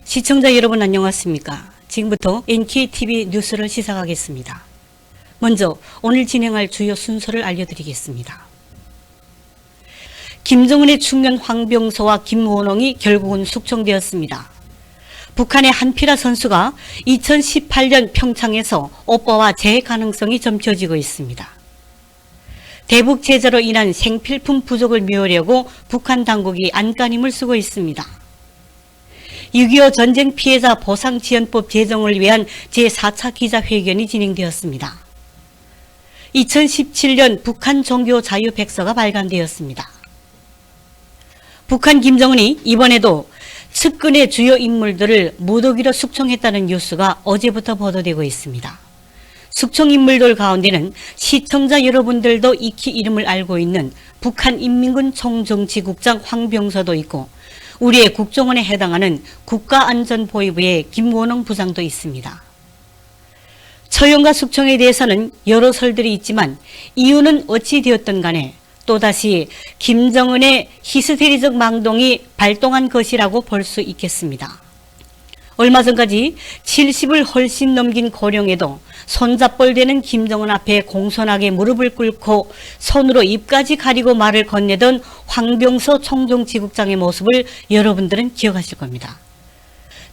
시청자 여러분 안녕하십니까? 지금부터 NKTV 뉴스를 시작하겠습니다. 먼저 오늘 진행할 주요 순서를 알려드리겠습니다. 김정은의 충년 황병서와 김원홍이 결국은 숙청되었습니다. 북한의 한필아 선수가 2018년 평창에서 오빠와 재해 가능성이 점쳐지고 있습니다. 대북 제재로 인한 생필품 부족을 메우려고 북한 당국이 안간힘을 쓰고 있습니다. 6.25 전쟁 피해자 보상지원법 제정을 위한 제4차 기자회견이 진행되었습니다. 2017년 북한 종교 자유 백서가 발간되었습니다. 북한 김정은이 이번에도 측근의 주요 인물들을 무더기로 숙청했다는 뉴스가 어제부터 보도되고 있습니다. 숙청 인물들 가운데는 시청자 여러분들도 익히 이름을 알고 있는 북한인민군 총정치국장 황병서도 있고 우리의 국정원에 해당하는 국가안전보위부의 김원홍 부장도 있습니다. 처형과 숙청에 대해서는 여러 설들이 있지만 이유는 어찌 되었든 간에 또다시 김정은의 히스테리적 망동이 발동한 것이라고 볼 수 있겠습니다. 얼마 전까지 70을 훨씬 넘긴 고령에도 손잡벌되는 김정은 앞에 공손하게 무릎을 꿇고 손으로 입까지 가리고 말을 건네던 황병서 총정치국장의 모습을 여러분들은 기억하실 겁니다.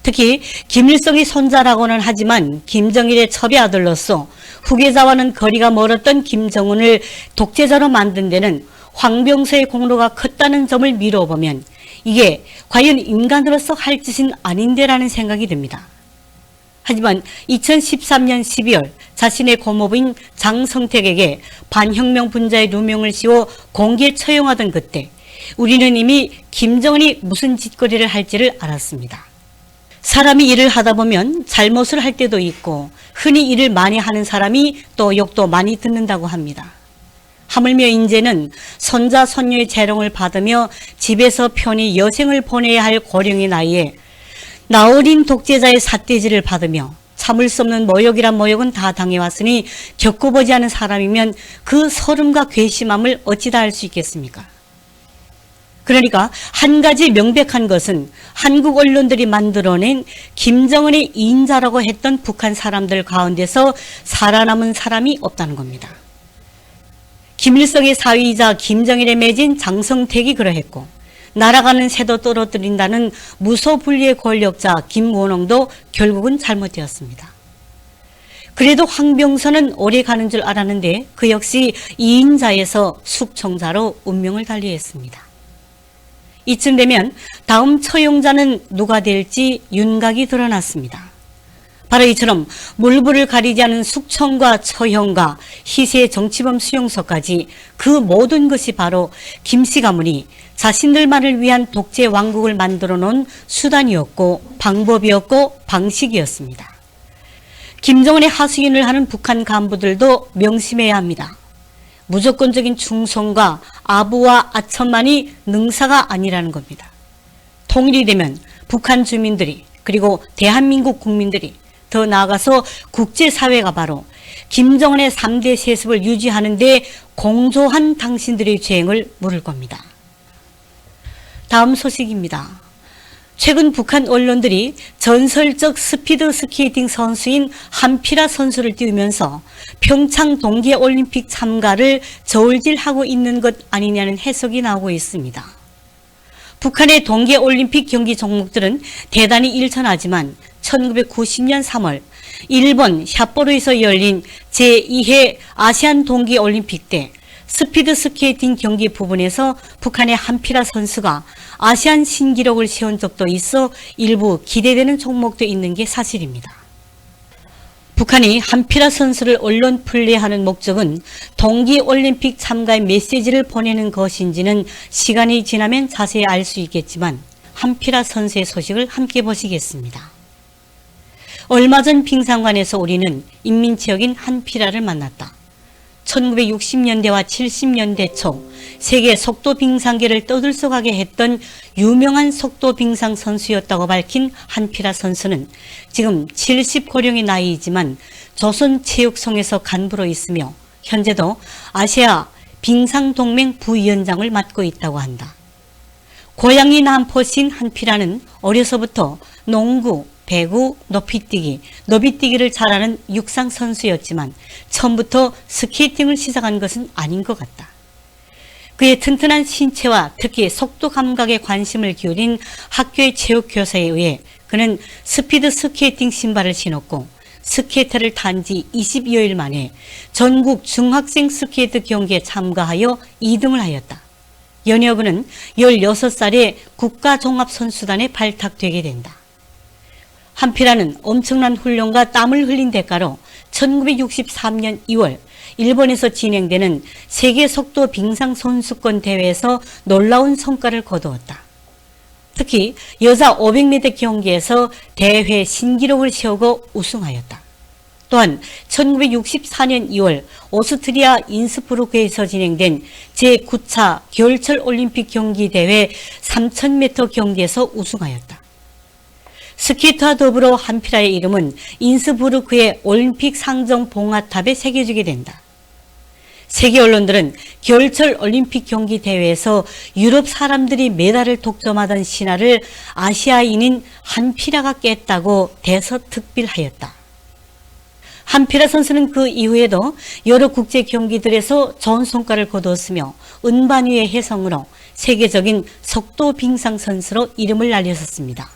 특히 김일성의 손자라고는 하지만 김정일의 첩의 아들로서 후계자와는 거리가 멀었던 김정은을 독재자로 만든 데는 황병서의 공로가 컸다는 점을 미뤄보면 이게 과연 인간으로서 할 짓은 아닌데라는 생각이 듭니다. 하지만 2013년 12월 자신의 고모부인 장성택에게 반혁명 분자의 누명을 씌워 공개 처형하던 그때 우리는 이미 김정은이 무슨 짓거리를 할지를 알았습니다. 사람이 일을 하다 보면 잘못을 할 때도 있고 흔히 일을 많이 하는 사람이 또 욕도 많이 듣는다고 합니다. 하물며 이제는 손자 손녀의 재롱을 받으며 집에서 편히 여생을 보내야 할 고령의 나이에 나어린 독재자의 삿대질을 받으며 참을 수 없는 모욕이란 모욕은 다 당해왔으니 겪어보지 않은 사람이면 그 서름과 괘씸함을 어찌다 알 수 있겠습니까? 그러니까 한 가지 명백한 것은 한국 언론들이 만들어낸 김정은의 인자라고 했던 북한 사람들 가운데서 살아남은 사람이 없다는 겁니다. 김일성의 사위이자 김정일에 맺은 장성택이 그러했고 날아가는 새도 떨어뜨린다는 무소불위의 권력자 김원홍도 결국은 잘못되었습니다. 그래도 황병서는 오래 가는 줄 알았는데 그 역시 2인자에서 숙청자로 운명을 달리했습니다. 이쯤 되면 다음 처용자는 누가 될지 윤곽이 드러났습니다. 바로 이처럼 물불을 가리지 않은 숙청과 처형과 희세의 정치범 수용소까지 그 모든 것이 바로 김씨 가문이 자신들만을 위한 독재 왕국을 만들어 놓은 수단이었고 방법이었고 방식이었습니다. 김정은의 하수인을 하는 북한 간부들도 명심해야 합니다. 무조건적인 충성과 아부와 아첨만이 능사가 아니라는 겁니다. 통일이 되면 북한 주민들이 그리고 대한민국 국민들이 더 나아가서 국제사회가 바로 김정은의 3대 세습을 유지하는 데 공조한 당신들의 죄행을 물을 겁니다. 다음 소식입니다. 최근 북한 언론들이 전설적 스피드 스케이팅 선수인 한필아 선수를 띄우면서 평창 동계올림픽 참가를 저울질하고 있는 것 아니냐는 해석이 나오고 있습니다. 북한의 동계올림픽 경기 종목들은 대단히 일천하지만 1990년 3월 일본 삿포로에서 열린 제2회 아시안 동계올림픽 때 스피드 스케이팅 경기 부분에서 북한의 한필아 선수가 아시안 신기록을 세운 적도 있어 일부 기대되는 종목도 있는 게 사실입니다. 북한이 한필아 선수를 언론 플레이하는 목적은 동계올림픽 참가의 메시지를 보내는 것인지는 시간이 지나면 자세히 알 수 있겠지만 한필아 선수의 소식을 함께 보시겠습니다. 얼마 전 빙상관에서 우리는 인민체육인 한필아를 만났다. 1960년대와 70년대 초 세계 속도 빙상계를 떠들썩하게 했던 유명한 속도 빙상 선수였다고 밝힌 한필아 선수는 지금 70고령의 나이이지만 조선체육성에서 간부로 있으며 현재도 아시아 빙상동맹 부위원장을 맡고 있다고 한다. 고향이 남포시인 한필아는 어려서부터 농구, 배구, 높이뛰기, 너비뛰기를 잘하는 육상 선수였지만 처음부터 스케이팅을 시작한 것은 아닌 것 같다. 그의 튼튼한 신체와 특히 속도 감각에 관심을 기울인 학교의 체육교사에 의해 그는 스피드 스케이팅 신발을 신었고 스케이트를 탄 지 20여일 만에 전국 중학생 스케이트 경기에 참가하여 2등을 하였다. 연이어 그는 16살에 국가종합선수단에 발탁되게 된다. 한필아는 엄청난 훈련과 땀을 흘린 대가로 1963년 2월 일본에서 진행되는 세계 속도 빙상 선수권 대회에서 놀라운 성과를 거두었다. 특히 여자 500m 경기에서 대회 신기록을 세우고 우승하였다. 또한 1964년 2월 오스트리아 인스부르크에서 진행된 제9차 겨울철 올림픽 경기 대회 3000m 경기에서 우승하였다. 스케이트와 더불어 한필아의 이름은 인스부르크의 올림픽 상정 봉화탑에 새겨지게 된다. 세계 언론들은 겨울철 올림픽 경기 대회에서 유럽 사람들이 메달을 독점하던 신화를 아시아인인 한필아가 깼다고 대서특필하였다. 한필아 선수는 그 이후에도 여러 국제 경기들에서 좋은 성과를 거두었으며 은반위의 혜성으로 세계적인 속도 빙상 선수로 이름을 알렸었습니다.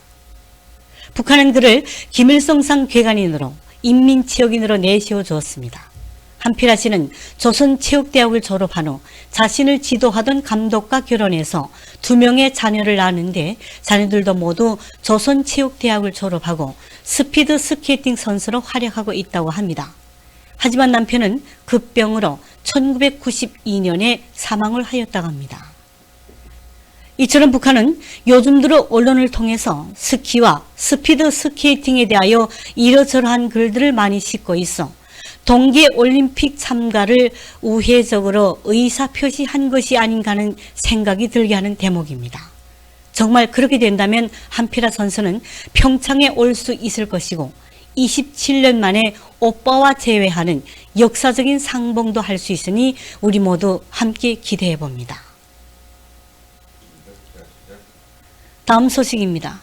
북한은 그를 김일성상 괴간인으로 인민체육인으로 내세워 주었습니다. 한필아 씨는 조선체육대학을 졸업한 후 자신을 지도하던 감독과 결혼해서 2명의 자녀를 낳았는데 자녀들도 모두 조선체육대학을 졸업하고 스피드 스케이팅 선수로 활약하고 있다고 합니다. 하지만 남편은 급병으로 1992년에 사망을 하였다고 합니다. 이처럼 북한은 요즘 들어 언론을 통해서 스키와 스피드 스케이팅에 대하여 이러저러한 글들을 많이 싣고 있어 동계올림픽 참가를 우회적으로 의사표시한 것이 아닌가 하는 생각이 들게 하는 대목입니다. 정말 그렇게 된다면 한필아 선수는 평창에 올 수 있을 것이고 27년 만에 오빠와 재회하는 역사적인 상봉도 할 수 있으니 우리 모두 함께 기대해 봅니다. 다음 소식입니다.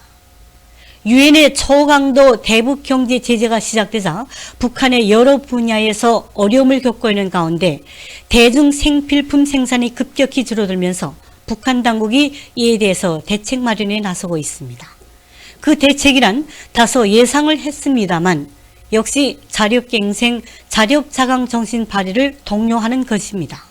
유엔의 초강도 대북 경제 제재가 시작되자 북한의 여러 분야에서 어려움을 겪고 있는 가운데 대중 생필품 생산이 급격히 줄어들면서 북한 당국이 이에 대해서 대책 마련에 나서고 있습니다. 그 대책이란 다소 예상을 했습니다만 역시 자력갱생, 자력자강 정신 발휘를 독려하는 것입니다.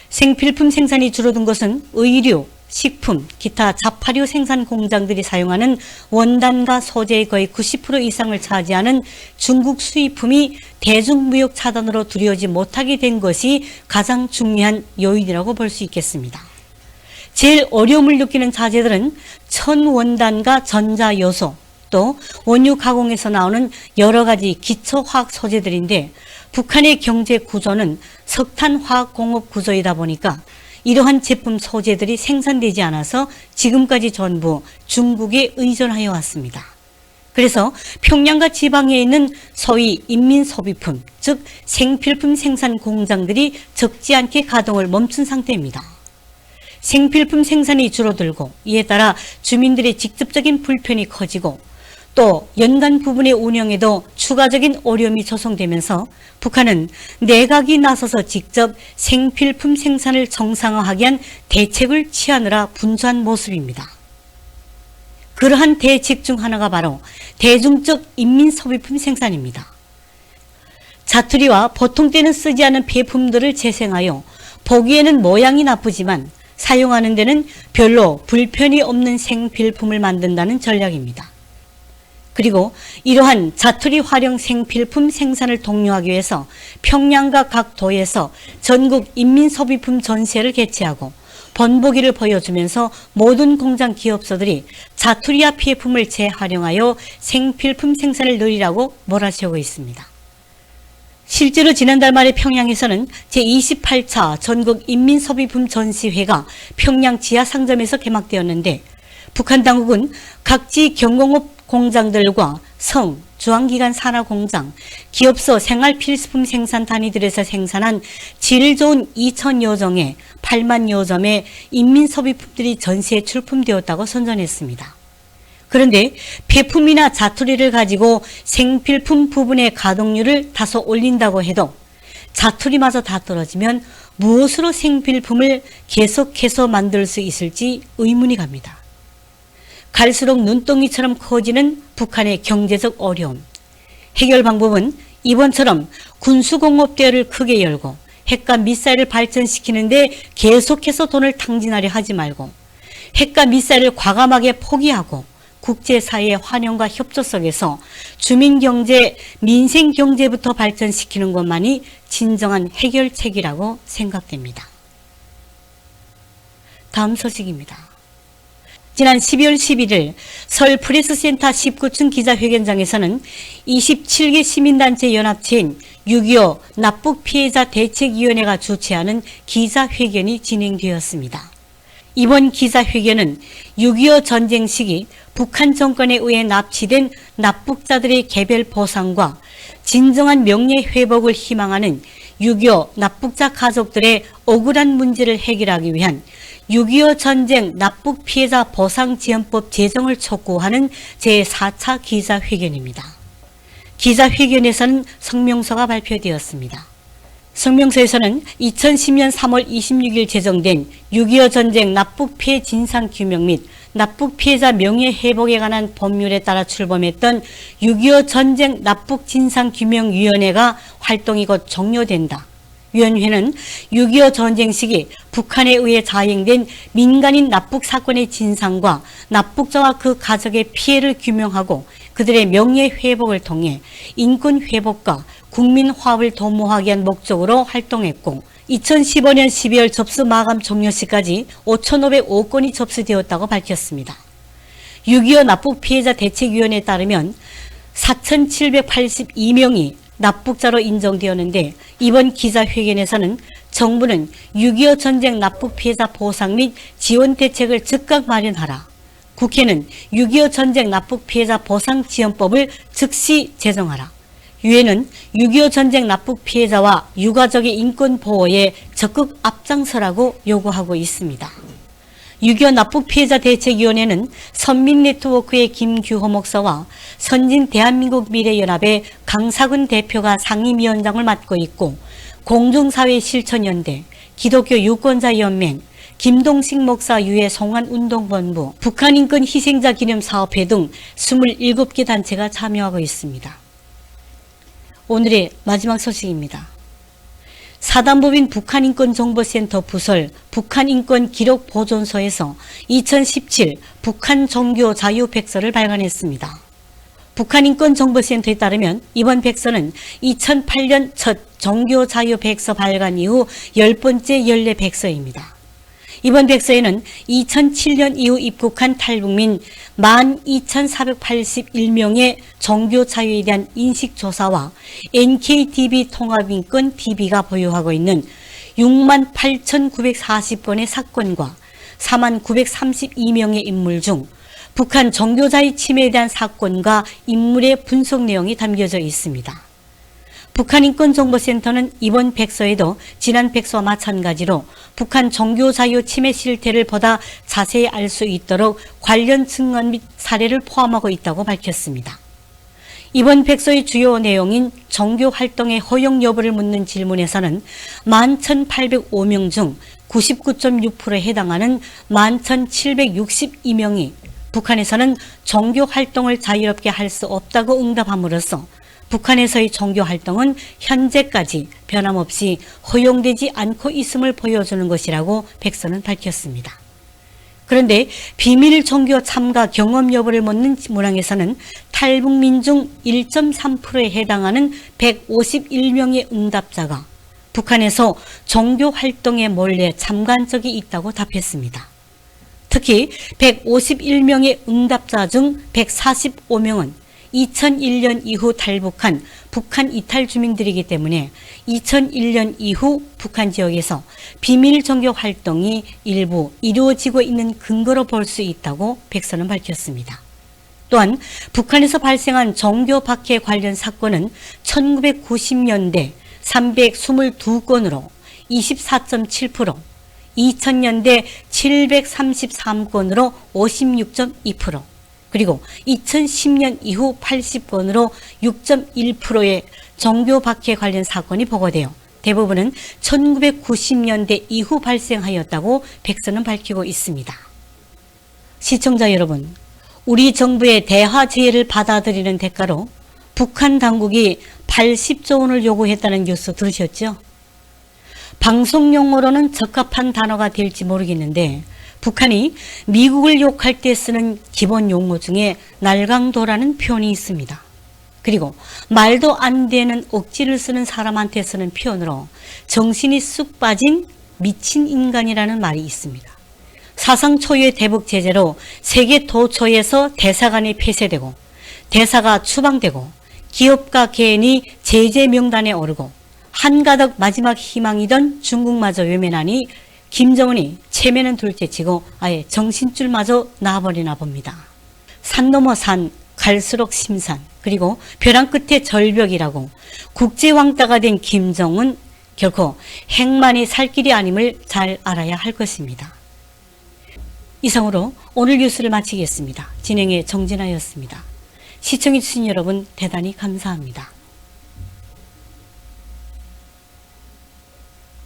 생필품 생산이 줄어든 것은 의류, 식품, 기타 자파류 생산 공장들이 사용하는 원단과 소재의 거의 90% 이상을 차지하는 중국 수입품이 대중무역 차단으로 들여오지 못하게 된 것이 가장 중요한 요인이라고 볼 수 있겠습니다. 제일 어려움을 느끼는 자재들은 천원단과 전자요소, 또 원유 가공에서 나오는 여러 가지 기초화학 소재들인데 북한의 경제 구조는 석탄화학 공업 구조이다 보니까 이러한 제품 소재들이 생산되지 않아서 지금까지 전부 중국에 의존하여 왔습니다. 그래서 평양과 지방에 있는 소위 인민소비품, 즉 생필품 생산 공장들이 적지 않게 가동을 멈춘 상태입니다. 생필품 생산이 줄어들고 이에 따라 주민들의 직접적인 불편이 커지고 또 연간 부분의 운영에도 추가적인 어려움이 조성되면서 북한은 내각이 나서서 직접 생필품 생산을 정상화하기 위한 대책을 취하느라 분주한 모습입니다. 그러한 대책 중 하나가 바로 대중적 인민소비품 생산입니다. 자투리와 보통 때는 쓰지 않은 폐품들을 재생하여 보기에는 모양이 나쁘지만 사용하는 데는 별로 불편이 없는 생필품을 만든다는 전략입니다. 그리고 이러한 자투리 활용 생필품 생산을 독려하기 위해서 평양과 각 도에서 전국 인민소비품 전시회를 개최하고 본보기를 보여주면서 모든 공장 기업소들이 자투리와 폐품을 재활용하여 생필품 생산을 늘리라고 몰아세우고 있습니다. 실제로 지난달 말에 평양에서는 제28차 전국 인민소비품 전시회가 평양 지하상점에서 개막되었는데 북한 당국은 각지 경공업 공장들과 성, 중앙기관 산하공장, 기업소 생활필수품 생산 단위들에서 생산한 질 좋은 2,000여 종의 8만여 점의 인민소비품들이 전시에 출품되었다고 선전했습니다. 그런데 폐품이나 자투리를 가지고 생필품 부분의 가동률을 다소 올린다고 해도 자투리마저 다 떨어지면 무엇으로 생필품을 계속해서 만들 수 있을지 의문이 갑니다. 갈수록 눈덩이처럼 커지는 북한의 경제적 어려움. 해결 방법은 이번처럼 군수공업대회를 크게 열고 핵과 미사일을 발전시키는데 계속해서 돈을 탕진하려 하지 말고 핵과 미사일을 과감하게 포기하고 국제사회의 환영과 협조 속에서 주민경제, 민생경제부터 발전시키는 것만이 진정한 해결책이라고 생각됩니다. 다음 소식입니다. 지난 12월 11일 서울 프레스센터 19층 기자회견장에서는 27개 시민단체 연합체인 6.25 납북피해자 대책위원회가 주최하는 기자회견이 진행되었습니다. 이번 기자회견은 6.25 전쟁 시기 북한 정권에 의해 납치된 납북자들의 개별 보상과 진정한 명예회복을 희망하는 6.25 납북자 가족들의 억울한 문제를 해결하기 위한 6.25 전쟁 납북피해자 보상지원법 제정을 촉구하는 제4차 기자회견입니다. 기자회견에서는 성명서가 발표되었습니다. 성명서에서는 2010년 3월 26일 제정된 6.25 전쟁 납북피해 진상규명 및 납북피해자 명예회복에 관한 법률에 따라 출범했던 6.25 전쟁 납북진상규명위원회가 활동이 곧 종료된다. 위원회는 6.25 전쟁 시기 북한에 의해 자행된 민간인 납북 사건의 진상과 납북자와 그 가족의 피해를 규명하고 그들의 명예회복을 통해 인권회복과 국민화합을 도모하기 위한 목적으로 활동했고 2015년 12월 접수 마감 종료 시까지 5,505건이 접수되었다고 밝혔습니다. 6.25 납북피해자 대책위원회에 따르면 4,782명이 납북자로 인정되었는데 이번 기자회견에서는 정부는 6.25 전쟁 납북피해자 보상 및 지원 대책을 즉각 마련하라. 국회는 6.25 전쟁 납북피해자 보상지원법을 즉시 제정하라. 유엔은 6.25 전쟁 납북피해자와 유가족의 인권보호에 적극 앞장서라고 요구하고 있습니다. 6.25 납북피해자 대책위원회는 선민네트워크의 김규호 목사와 선진 대한민국 미래연합의 강사근 대표가 상임위원장을 맡고 있고 공중사회실천연대, 기독교 유권자연맹, 김동식 목사 유해 송환운동본부, 북한인권 희생자 기념사업회 등 27개 단체가 참여하고 있습니다. 오늘의 마지막 소식입니다. 사단법인 북한인권정보센터 부설 북한인권기록보존소에서 2017 북한 종교 자유 백서를 발간했습니다. 북한인권정보센터에 따르면 이번 백서는 2008년 첫 종교 자유 백서 발간 이후 10번째 연례 백서입니다. 이번 백서에는 2007년 이후 입국한 탈북민 12,481명의 종교 자유에 대한 인식조사와 NKDB 통합인권 DB가 보유하고 있는 68,940건의 사건과 4932명의 인물 중 북한 종교자유 침해에 대한 사건과 인물의 분석 내용이 담겨져 있습니다. 북한인권정보센터는 이번 백서에도 지난 백서와 마찬가지로 북한 종교자유 침해 실태를 보다 자세히 알 수 있도록 관련 증언 및 사례를 포함하고 있다고 밝혔습니다. 이번 백서의 주요 내용인 종교활동의 허용 여부를 묻는 질문에서는 11,805명 중 99.6%에 해당하는 11,762명이 북한에서는 종교활동을 자유롭게 할 수 없다고 응답함으로써 북한에서의 종교활동은 현재까지 변함없이 허용되지 않고 있음을 보여주는 것이라고 백서는 밝혔습니다. 그런데 비밀 종교 참가 경험 여부를 묻는 문항에서는 탈북민 중 1.3%에 해당하는 151명의 응답자가 북한에서 종교활동에 몰래 참가한 적이 있다고 답했습니다. 특히 151명의 응답자 중 145명은 2001년 이후 탈북한 북한 이탈 주민들이기 때문에 2001년 이후 북한 지역에서 비밀 종교 활동이 일부 이루어지고 있는 근거로 볼 수 있다고 백서는 밝혔습니다. 또한 북한에서 발생한 종교 박해 관련 사건은 1990년대 322건으로 24.7%, 2000년대 733건으로 56.2%, 그리고 2010년 이후 80건으로 6.1%의 종교 박해 관련 사건이 보고되어 대부분은 1990년대 이후 발생하였다고 백서는 밝히고 있습니다. 시청자 여러분, 우리 정부의 대화제의를 받아들이는 대가로 북한 당국이 80조 원을 요구했다는 뉴스 들으셨죠? 방송 용어로는 적합한 단어가 될지 모르겠는데 북한이 미국을 욕할 때 쓰는 기본 용어 중에 날강도라는 표현이 있습니다. 그리고 말도 안 되는 억지를 쓰는 사람한테 쓰는 표현으로 정신이 쑥 빠진 미친 인간이라는 말이 있습니다. 사상 초유의 대북 제재로 세계 도처에서 대사관이 폐쇄되고 대사가 추방되고 기업과 개인이 제재 명단에 오르고 한가득 마지막 희망이던 중국마저 외면하니 김정은이 체면은 둘째치고 아예 정신줄마저 놔버리나 봅니다. 산 넘어 산, 갈수록 심산, 그리고 벼랑 끝에 절벽이라고 국제왕따가 된 김정은 결코 행만이 살 길이 아님을 잘 알아야 할 것입니다. 이상으로 오늘 뉴스를 마치겠습니다. 진행의 정진아였습니다. 시청해주신 여러분 대단히 감사합니다.